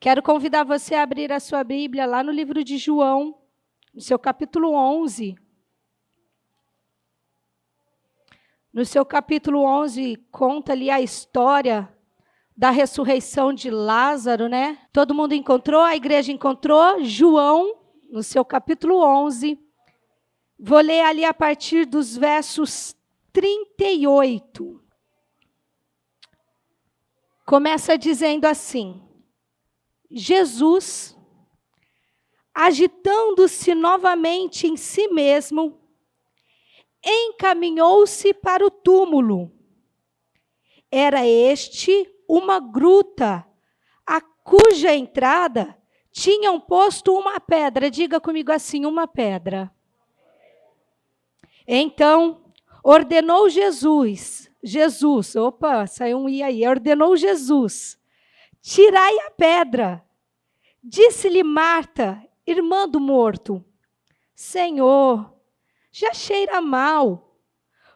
Quero convidar você a abrir a sua Bíblia lá no livro de João, no seu capítulo 11. No seu capítulo 11, conta ali a história da ressurreição de Lázaro, né? Todo mundo encontrou, a igreja encontrou. João, no seu capítulo 11. Vou ler ali a partir dos versos 38. Começa dizendo assim: Jesus, agitando-se novamente em si mesmo, encaminhou-se para o túmulo. Era este uma gruta, a cuja entrada tinham posto uma pedra. Diga comigo assim, uma pedra. Então, ordenou Jesus, opa, saiu um i aí, ordenou Jesus, tirai a pedra. Disse-lhe Marta, irmã do morto, Senhor, já cheira mal,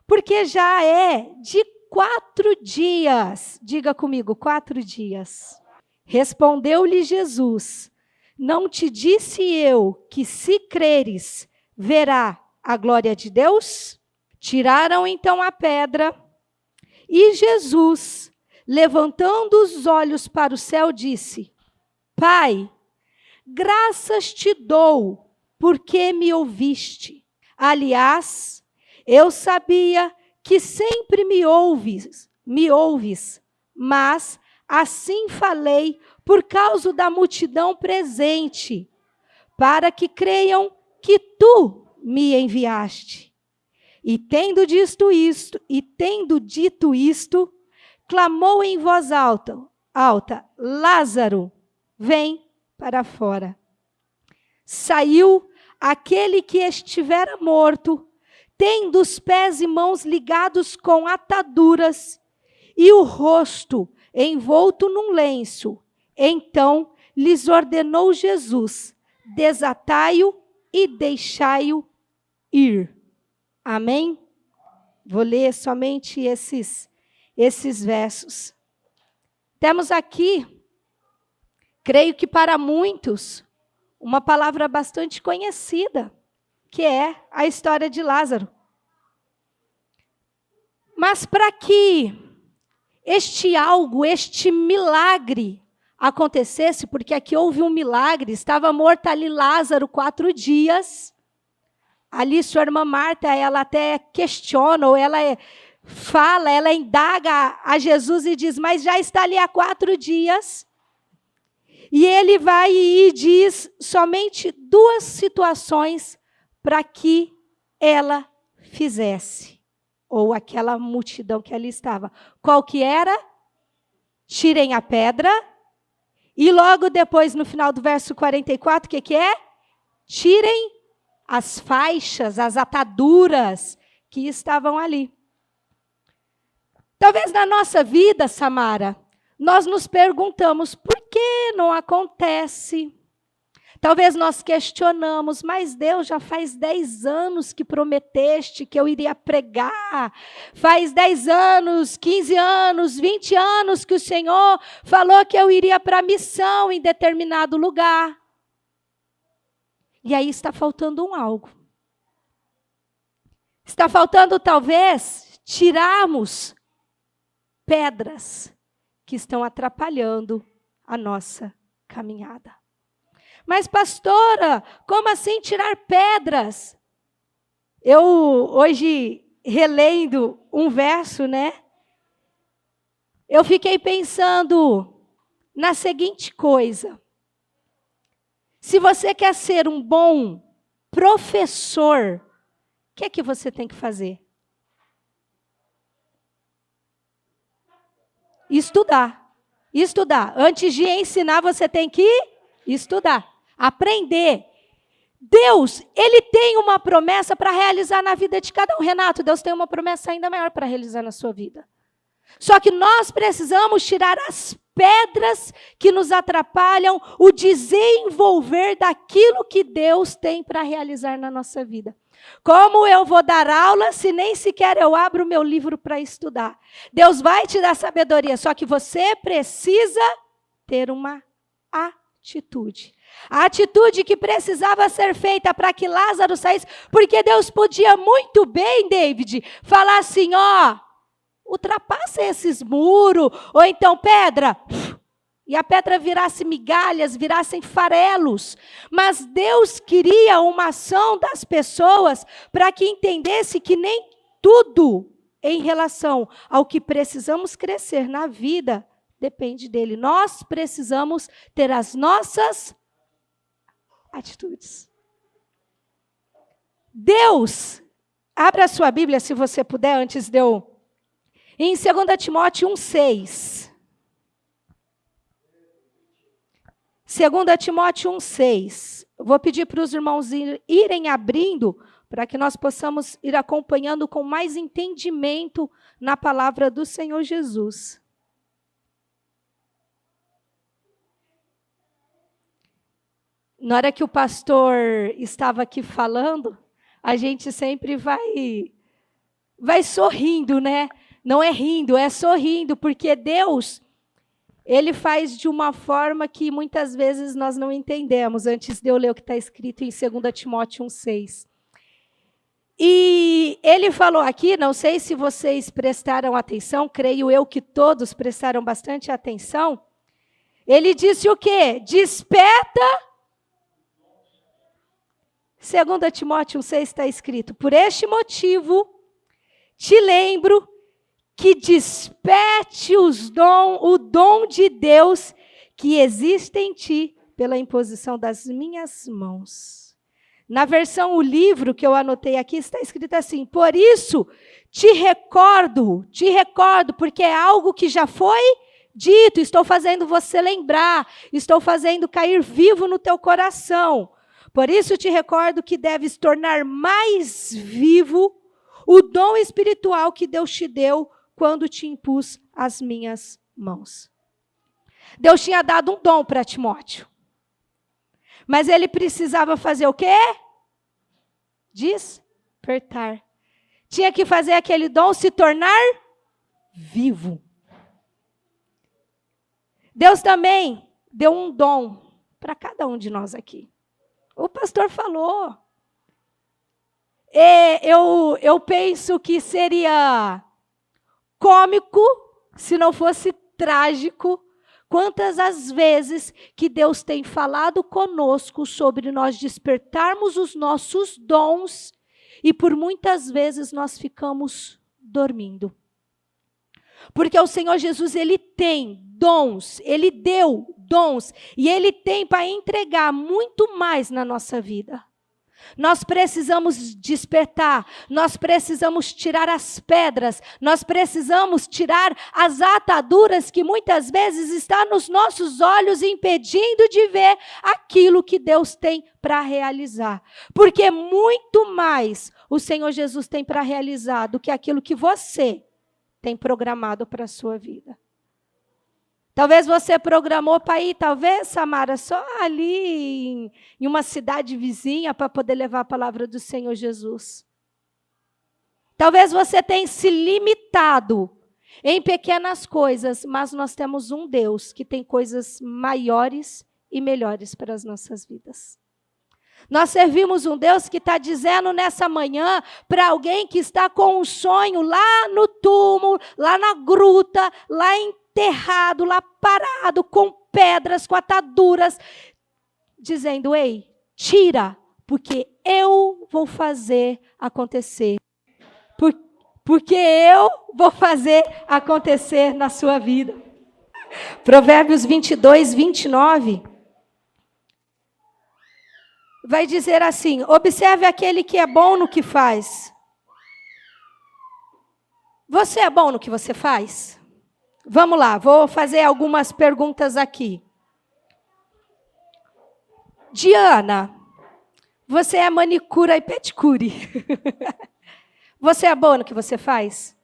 porque já é de 4 dias. Diga comigo, 4 dias. Respondeu-lhe Jesus, não te disse eu que se creres, verá a glória de Deus? Tiraram então a pedra, e Jesus, levantando os olhos para o céu, disse, Pai, graças te dou, porque me ouviste. Aliás, eu sabia que sempre me ouves, mas assim falei por causa da multidão presente, para que creiam que tu me enviaste. E tendo dito isto, clamou em voz alta, Lázaro, vem para fora. Saiu aquele que estivera morto, tendo os pés e mãos ligados com ataduras, e o rosto envolto num lenço. Então lhes ordenou Jesus, desatai-o e deixai-o ir. Amém? Vou ler somente esses versos. Temos aqui, creio que para muitos, uma palavra bastante conhecida, que é a história de Lázaro. Mas para que este milagre acontecesse, porque aqui houve um milagre, estava morto ali Lázaro 4 dias, ali sua irmã Marta, ela até questiona, ou ela fala, ela indaga a Jesus e diz, mas já está ali há 4 dias. E ele vai e diz somente 2 situações para que ela fizesse, ou aquela multidão que ali estava. Qual que era? Tirem a pedra, e logo depois, no final do verso 44, o que é? Tirem as faixas, as ataduras que estavam ali. Talvez na nossa vida, Samara, nós nos perguntamos, por que não acontece? Talvez nós questionamos, mas Deus já faz 10 anos que prometeste que eu iria pregar. Faz 10 anos, 15 anos, 20 anos que o Senhor falou que eu iria para a missão em determinado lugar. E aí está faltando algo. Está faltando talvez tirarmos pedras que estão atrapalhando a nossa caminhada. Mas pastora, como assim tirar pedras? Eu hoje relendo um verso, né? Eu fiquei pensando na seguinte coisa. Se você quer ser um bom professor, o que é que você tem que fazer? Estudar. Estudar. Antes de ensinar, você tem que estudar. Aprender. Deus, Ele tem uma promessa para realizar na vida de cada um. Renato, Deus tem uma promessa ainda maior para realizar na sua vida. Só que nós precisamos tirar as pedras que nos atrapalham o desenvolver daquilo que Deus tem para realizar na nossa vida. Como eu vou dar aula se nem sequer eu abro o meu livro para estudar? Deus vai te dar sabedoria, só que você precisa ter uma atitude. atitude. A atitude que precisava ser feita para que Lázaro saísse, porque Deus podia muito bem, David, falar assim, ultrapassa esses muros, ou então pedra, e a pedra virasse migalhas, virassem farelos. Mas Deus queria uma ação das pessoas para que entendesse que nem tudo em relação ao que precisamos crescer na vida depende dele. Nós precisamos ter as nossas atitudes. Deus, abra a sua Bíblia se você puder, antes de eu... Em 2 Timóteo 1,6. 2 Timóteo 1,6. Vou pedir para os irmãos irem abrindo, para que nós possamos ir acompanhando com mais entendimento na palavra do Senhor Jesus. Na hora que o pastor estava aqui falando, a gente sempre vai sorrindo, né? Não é rindo, é sorrindo, porque Deus, Ele faz de uma forma que muitas vezes nós não entendemos, antes de eu ler o que está escrito em 2 Timóteo 1,6. E Ele falou aqui, não sei se vocês prestaram atenção, creio eu que todos prestaram bastante atenção, Ele disse o quê? Desperta... 2 Timóteo 1,6 está escrito, por este motivo, te lembro que desperte o dom de Deus que existe em ti pela imposição das minhas mãos. Na versão o livro que eu anotei aqui está escrito assim, por isso te recordo, porque é algo que já foi dito, estou fazendo você lembrar, estou fazendo cair vivo no teu coração. Por isso te recordo que deves tornar mais vivo o dom espiritual que Deus te deu quando te impus as minhas mãos. Deus tinha dado um dom para Timóteo. Mas ele precisava fazer o quê? Despertar. Tinha que fazer aquele dom se tornar vivo. Deus também deu um dom para cada um de nós aqui. O pastor falou. Eu penso que seria cômico, se não fosse trágico, quantas as vezes que Deus tem falado conosco sobre nós despertarmos os nossos dons e por muitas vezes nós ficamos dormindo. Porque o Senhor Jesus, Ele tem dons, Ele deu dons e Ele tem para entregar muito mais na nossa vida. Nós precisamos despertar, nós precisamos tirar as pedras, nós precisamos tirar as ataduras que muitas vezes estão nos nossos olhos impedindo de ver aquilo que Deus tem para realizar. Porque muito mais o Senhor Jesus tem para realizar do que aquilo que você tem programado para a sua vida. Talvez você programou para ir, talvez, Samara, só ali em uma cidade vizinha para poder levar a palavra do Senhor Jesus. Talvez você tenha se limitado em pequenas coisas, mas nós temos um Deus que tem coisas maiores e melhores para as nossas vidas. Nós servimos um Deus que está dizendo nessa manhã para alguém que está com um sonho lá no túmulo, lá na gruta, lá enterrado, lá parado, com pedras, com ataduras, dizendo, ei, tira, porque eu vou fazer acontecer. Porque eu vou fazer acontecer na sua vida. Provérbios 22, 29. Vai dizer assim, observe aquele que é bom no que faz. Você é bom no que você faz? Vamos lá, vou fazer algumas perguntas aqui. Diana, você é manicura e pedicure. Você é boa no que você faz?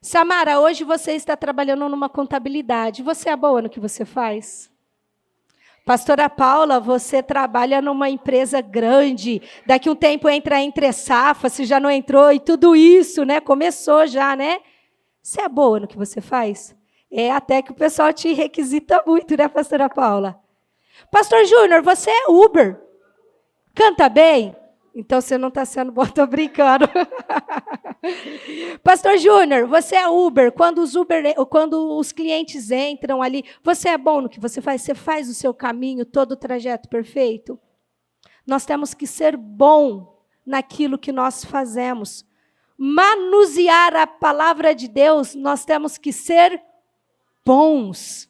Samara, hoje você está trabalhando numa contabilidade. Você é boa no que você faz? Pastora Paula, você trabalha numa empresa grande. Daqui um tempo entra entre safra, se já não entrou, e tudo isso, né? Começou já, né? Você é boa no que você faz? É até que o pessoal te requisita muito, né, pastora Paula? Pastor Júnior, você é Uber. Canta bem? Então você não está sendo bom, estou brincando. Pastor Júnior, você é Uber. Quando os clientes entram ali, você é bom no que você faz? Você faz o seu caminho, todo o trajeto perfeito? Nós temos que ser bom naquilo que nós fazemos. Manusear a palavra de Deus, nós temos que ser bons.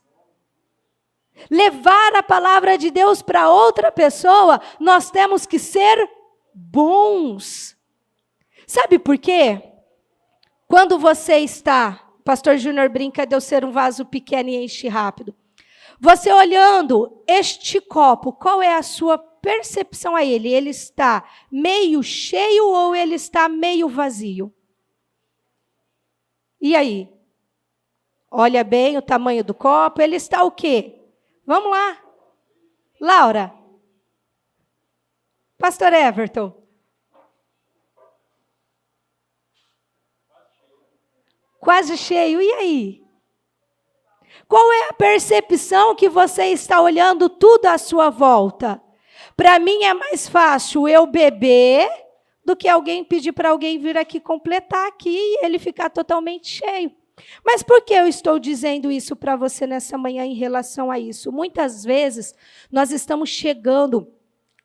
Levar a palavra de Deus para outra pessoa, nós temos que ser bons. Sabe por quê? Quando você está, pastor Júnior brinca de eu ser um vaso pequeno e enche rápido. Você olhando este copo, qual é a sua percepção a ele? Ele está meio cheio ou ele está meio vazio? E aí? Olha bem o tamanho do copo, ele está o quê? Vamos lá. Laura. Pastor Everton. Quase cheio. E aí? Qual é a percepção que você está olhando tudo à sua volta? Para mim é mais fácil eu beber do que alguém pedir para alguém vir aqui completar aqui e ele ficar totalmente cheio. Mas por que eu estou dizendo isso para você nessa manhã em relação a isso? Muitas vezes nós estamos chegando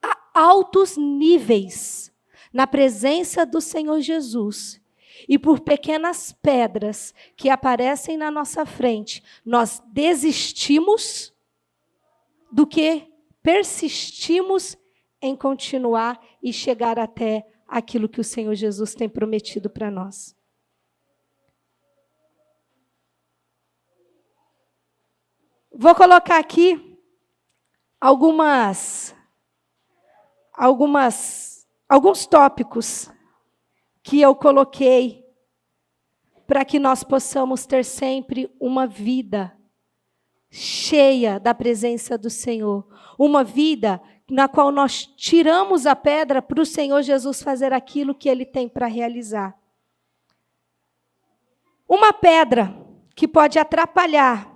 a altos níveis na presença do Senhor Jesus. E por pequenas pedras que aparecem na nossa frente, nós desistimos do que persistimos em continuar e chegar até aquilo que o Senhor Jesus tem prometido para nós. Vou colocar aqui alguns tópicos que eu coloquei para que nós possamos ter sempre uma vida cheia da presença do Senhor. Uma vida na qual nós tiramos a pedra para o Senhor Jesus fazer aquilo que Ele tem para realizar. Uma pedra que pode atrapalhar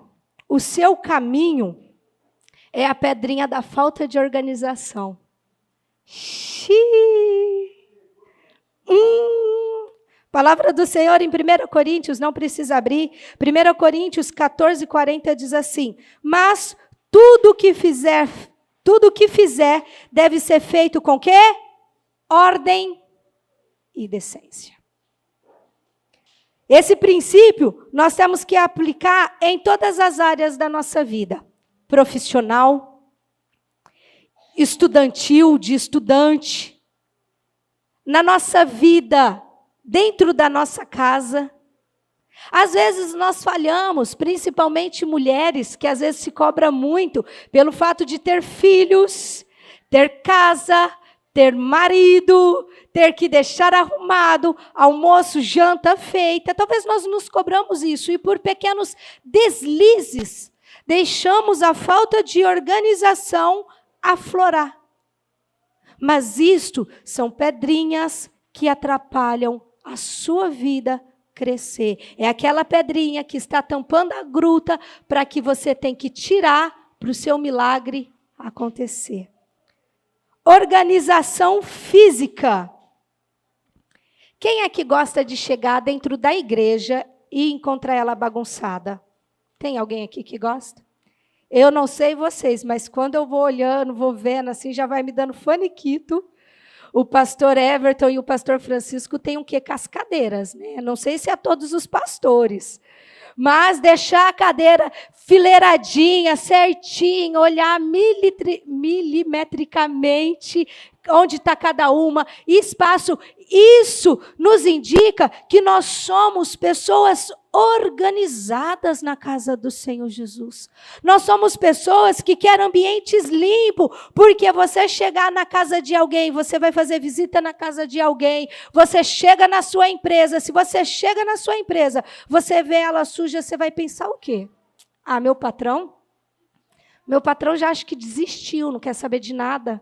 o seu caminho é a pedrinha da falta de organização. Palavra do Senhor em 1 Coríntios, não precisa abrir. 1 Coríntios 14:40 diz assim: mas tudo que fizer deve ser feito com quê? Ordem e decência. Esse princípio nós temos que aplicar em todas as áreas da nossa vida. Profissional, estudantil, de estudante, na nossa vida, dentro da nossa casa. Às vezes nós falhamos, principalmente mulheres, que às vezes se cobra muito pelo fato de ter filhos, ter casa, ter marido, ter que deixar arrumado, almoço, janta feita. Talvez nós nos cobramos isso e por pequenos deslizes deixamos a falta de organização aflorar. Mas isto são pedrinhas que atrapalham a sua vida crescer. É aquela pedrinha que está tampando a gruta para que você tenha que tirar para o seu milagre acontecer. Organização física. Quem é que gosta de chegar dentro da igreja e encontrar ela bagunçada? Tem alguém aqui que gosta? Eu não sei vocês, mas quando eu vou olhando, vou vendo, assim, já vai me dando faniquito. O pastor Everton e o pastor Francisco têm um quê? Cascadeiras, né? Não sei se é todos os pastores. Mas deixar a cadeira fileiradinha, certinho, olhar milimetricamente onde está cada uma, espaço, isso nos indica que nós somos pessoas organizadas na casa do Senhor Jesus. Nós somos pessoas que querem ambientes limpos, porque você chegar na casa de alguém, você vai fazer visita na casa de alguém, você chega na sua empresa, se você chega na sua empresa, você vê ela suja, você vai pensar o quê? Ah, meu patrão já acho que desistiu, não quer saber de nada.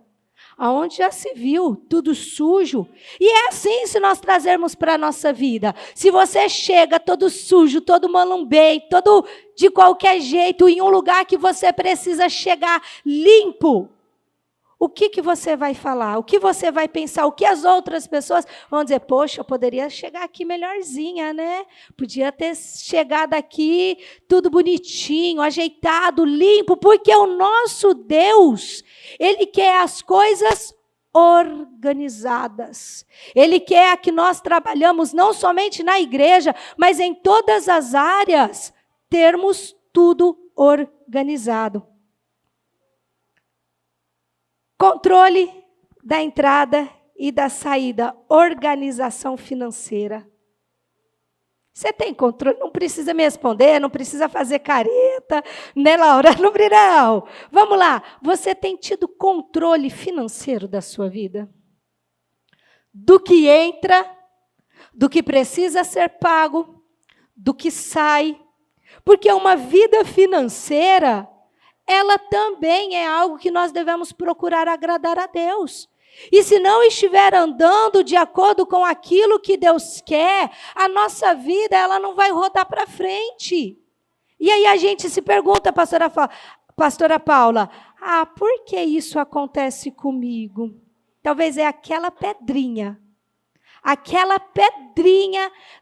aonde já se viu, tudo sujo. E é assim se nós trazermos para a nossa vida. Se você chega todo sujo, todo malambém, todo de qualquer jeito, em um lugar que você precisa chegar limpo, o que você vai falar? O que você vai pensar? O que as outras pessoas vão dizer? Poxa, eu poderia chegar aqui melhorzinha, né? Podia ter chegado aqui tudo bonitinho, ajeitado, limpo, porque o nosso Deus, Ele quer as coisas organizadas. Ele quer que nós trabalhamos não somente na igreja, mas em todas as áreas, termos tudo organizado. Controle da entrada e da saída, organização financeira. Você tem controle, não precisa me responder, não precisa fazer careta, né, Laura? Não. Vamos lá, você tem tido controle financeiro da sua vida? Do que entra, do que precisa ser pago, do que sai. Porque uma vida financeira, ela também é algo que nós devemos procurar agradar a Deus. E se não estiver andando de acordo com aquilo que Deus quer, a nossa vida ela não vai rodar para frente. E aí a gente se pergunta, pastora Paula, por que isso acontece comigo? Talvez é aquela pedrinha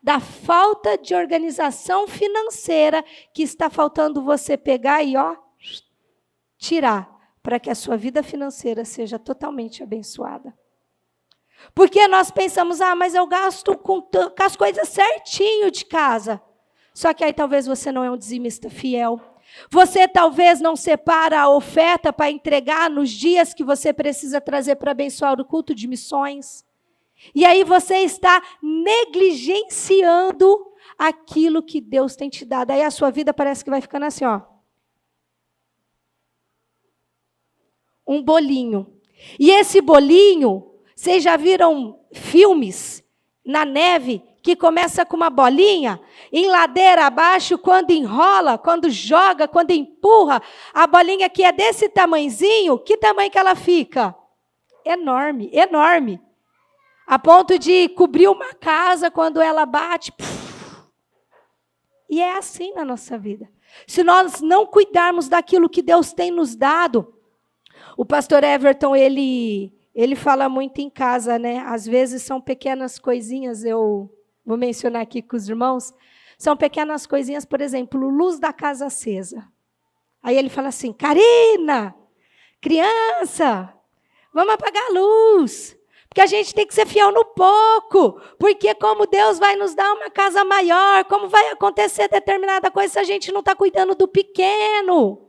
da falta de organização financeira que está faltando você pegar e tirar, para que a sua vida financeira seja totalmente abençoada. Porque nós pensamos, mas eu gasto com as coisas certinho de casa. Só que aí talvez você não é um dizimista fiel. Você talvez não separa a oferta para entregar nos dias que você precisa trazer para abençoar o culto de missões. E aí você está negligenciando aquilo que Deus tem te dado. Aí a sua vida parece que vai ficando assim, um bolinho. E esse bolinho, vocês já viram filmes na neve que começa com uma bolinha, em ladeira abaixo, quando enrola, quando joga, quando empurra, a bolinha que é desse tamanhozinho, que tamanho que ela fica? Enorme, enorme. A ponto de cobrir uma casa quando ela bate. E é assim na nossa vida. Se nós não cuidarmos daquilo que Deus tem nos dado, o pastor Everton, ele fala muito em casa, né? Às vezes são pequenas coisinhas, eu vou mencionar aqui com os irmãos, são pequenas coisinhas, por exemplo, luz da casa acesa. Aí ele fala assim, Karina, criança, vamos apagar a luz, porque a gente tem que ser fiel no pouco, porque como Deus vai nos dar uma casa maior, como vai acontecer determinada coisa se a gente não está cuidando do pequeno?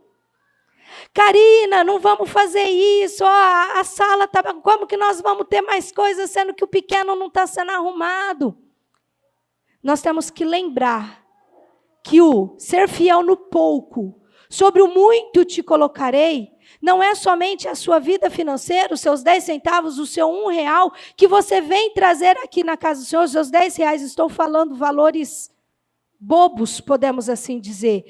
Karina, não vamos fazer isso, a sala está... Como que nós vamos ter mais coisas, sendo que o pequeno não está sendo arrumado? Nós temos que lembrar que o ser fiel no pouco, sobre o muito te colocarei, não é somente a sua vida financeira, os seus 10 centavos, o seu R$1, que você vem trazer aqui na casa do Senhor, os seus R$10, estou falando valores bobos, podemos assim dizer,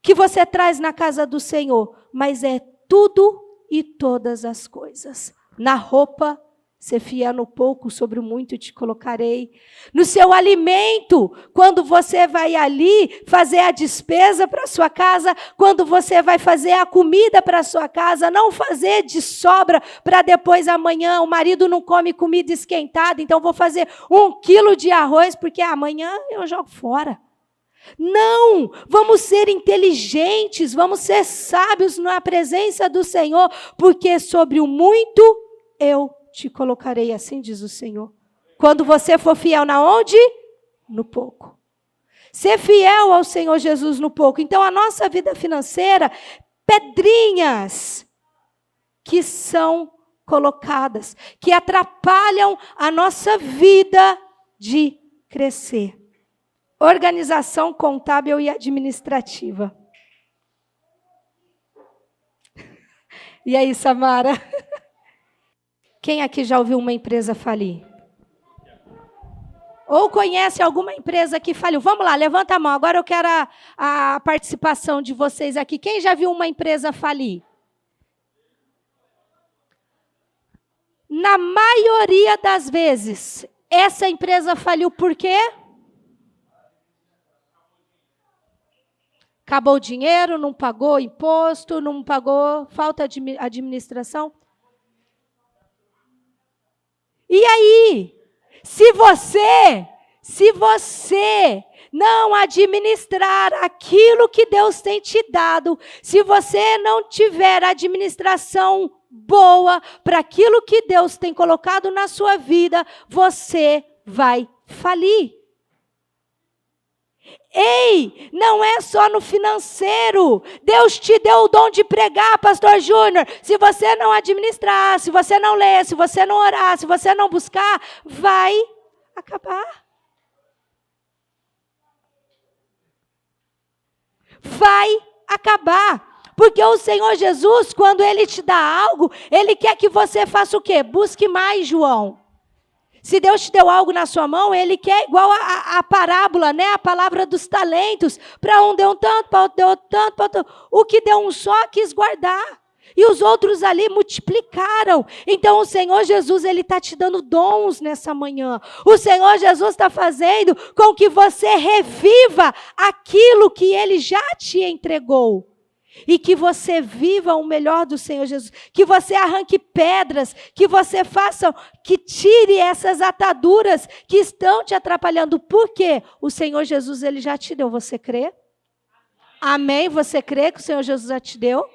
que você traz na casa do Senhor, mas é tudo e todas as coisas. Na roupa, ser fiel no pouco, sobre o muito te colocarei. No seu alimento, quando você vai ali fazer a despesa para a sua casa, quando você vai fazer a comida para a sua casa, não fazer de sobra para depois amanhã, o marido não come comida esquentada, então vou fazer 1 quilo de arroz, porque amanhã eu jogo fora. Não, vamos ser inteligentes, vamos ser sábios na presença do Senhor, porque sobre o muito eu te colocarei, assim diz o Senhor. Quando você for fiel na onde? No pouco. Ser fiel ao Senhor Jesus no pouco. Então a nossa vida financeira, pedrinhas que são colocadas, que atrapalham a nossa vida de crescer. Organização contábil e administrativa. E aí, Samara? Quem aqui já ouviu uma empresa falir? Ou conhece alguma empresa que faliu? Vamos lá, levanta a mão. Agora eu quero a participação de vocês aqui. Quem já viu uma empresa falir? Na maioria das vezes, essa empresa faliu por quê? Acabou o dinheiro, não pagou imposto, não pagou, falta de administração. E aí, se você não administrar aquilo que Deus tem te dado, se você não tiver administração boa para aquilo que Deus tem colocado na sua vida, você vai falir. Ei, não é só no financeiro. Deus te deu o dom de pregar, pastor Júnior. Se você não administrar, se você não ler, se você não orar, se você não buscar, vai acabar. Vai acabar. Porque o Senhor Jesus, quando Ele te dá algo, Ele quer que você faça o quê? Busque mais, João. Se Deus te deu algo na sua mão, Ele quer, igual a parábola, né? A palavra dos talentos. Para um deu um tanto, para outro deu tanto, para outro. O que deu um só quis guardar. E os outros ali multiplicaram. Então o Senhor Jesus, Ele está te dando dons nessa manhã. O Senhor Jesus está fazendo com que você reviva aquilo que Ele já te entregou. E que você viva o melhor do Senhor Jesus. Que você arranque pedras, que você faça, que tire essas ataduras que estão te atrapalhando. Por quê? O Senhor Jesus, Ele já te deu. Você crê? Amém? Você crê que o Senhor Jesus já te deu?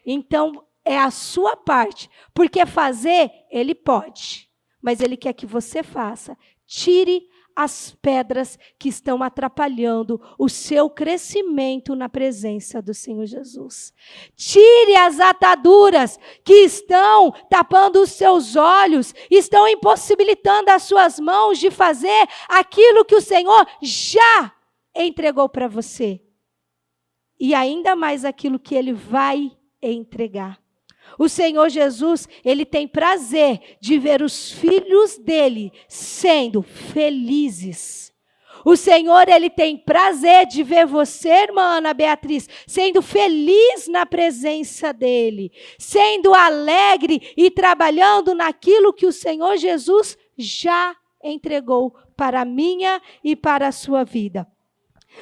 Então, é a sua parte. Porque fazer, Ele pode. Mas Ele quer que você faça. Tire as pedras que estão atrapalhando o seu crescimento na presença do Senhor Jesus. Tire as ataduras que estão tapando os seus olhos, estão impossibilitando as suas mãos de fazer aquilo que o Senhor já entregou para você. E ainda mais aquilo que Ele vai entregar. O Senhor Jesus, Ele tem prazer de ver os filhos dEle sendo felizes. O Senhor, Ele tem prazer de ver você, irmã Ana Beatriz, sendo feliz na presença dEle. Sendo alegre e trabalhando naquilo que o Senhor Jesus já entregou para a minha e para a sua vida.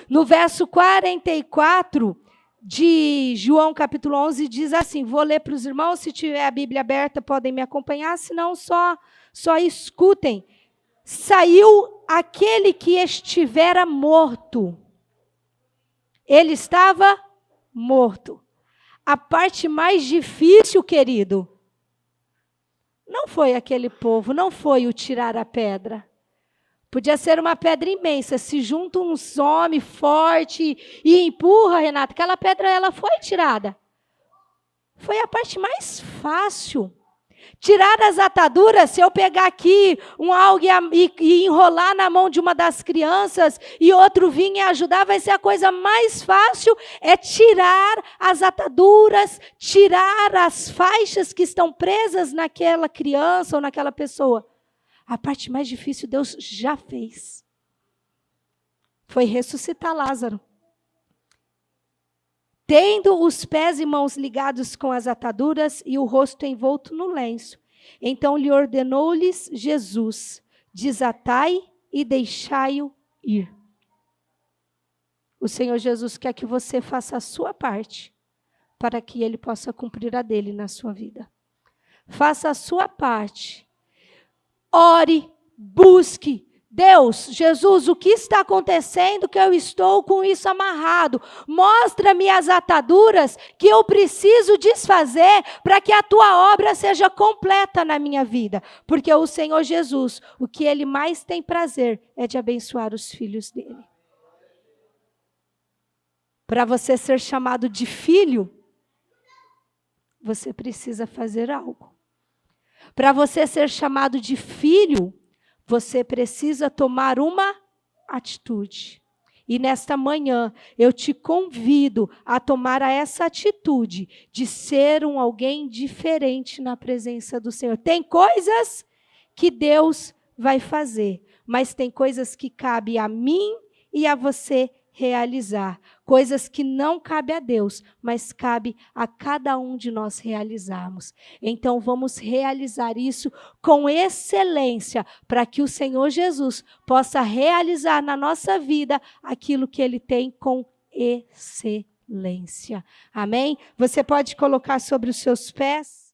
No verso 44... de João capítulo 11, diz assim, vou ler para os irmãos, se tiver a Bíblia aberta podem me acompanhar, senão só escutem. Saiu aquele que estivera morto. Ele estava morto. A parte mais difícil, querido, não foi aquele povo, não foi o tirar a pedra. Podia ser uma pedra imensa, se juntam uns homens fortes e empurra, Renata, aquela pedra ela foi tirada. Foi a parte mais fácil. Tirar as ataduras, se eu pegar aqui algo e enrolar na mão de uma das crianças e outro vir e ajudar, vai ser a coisa mais fácil, é tirar as ataduras, tirar as faixas que estão presas naquela criança ou naquela pessoa. A parte mais difícil Deus já fez. Foi ressuscitar Lázaro. Tendo os pés e mãos ligados com as ataduras e o rosto envolto no lenço. Então lhe ordenou-lhes Jesus, desatai e deixai-o ir. O Senhor Jesus quer que você faça a sua parte, para que Ele possa cumprir a dele na sua vida. Faça a sua parte. Ore, busque. Deus, Jesus, o que está acontecendo que eu estou com isso amarrado? Mostra-me as ataduras que eu preciso desfazer para que a tua obra seja completa na minha vida. Porque o Senhor Jesus, o que Ele mais tem prazer é de abençoar os filhos dEle. Para você ser chamado de filho, você precisa fazer algo. Para você ser chamado de filho, você precisa tomar uma atitude. E nesta manhã, eu te convido a tomar essa atitude de ser alguém diferente na presença do Senhor. Tem coisas que Deus vai fazer, mas tem coisas que cabe a mim e a você realizar. Coisas que não cabe a Deus, mas cabe a cada um de nós realizarmos. Então vamos realizar isso com excelência, para que o Senhor Jesus possa realizar na nossa vida aquilo que Ele tem com excelência. Amém? Você pode colocar sobre os seus pés.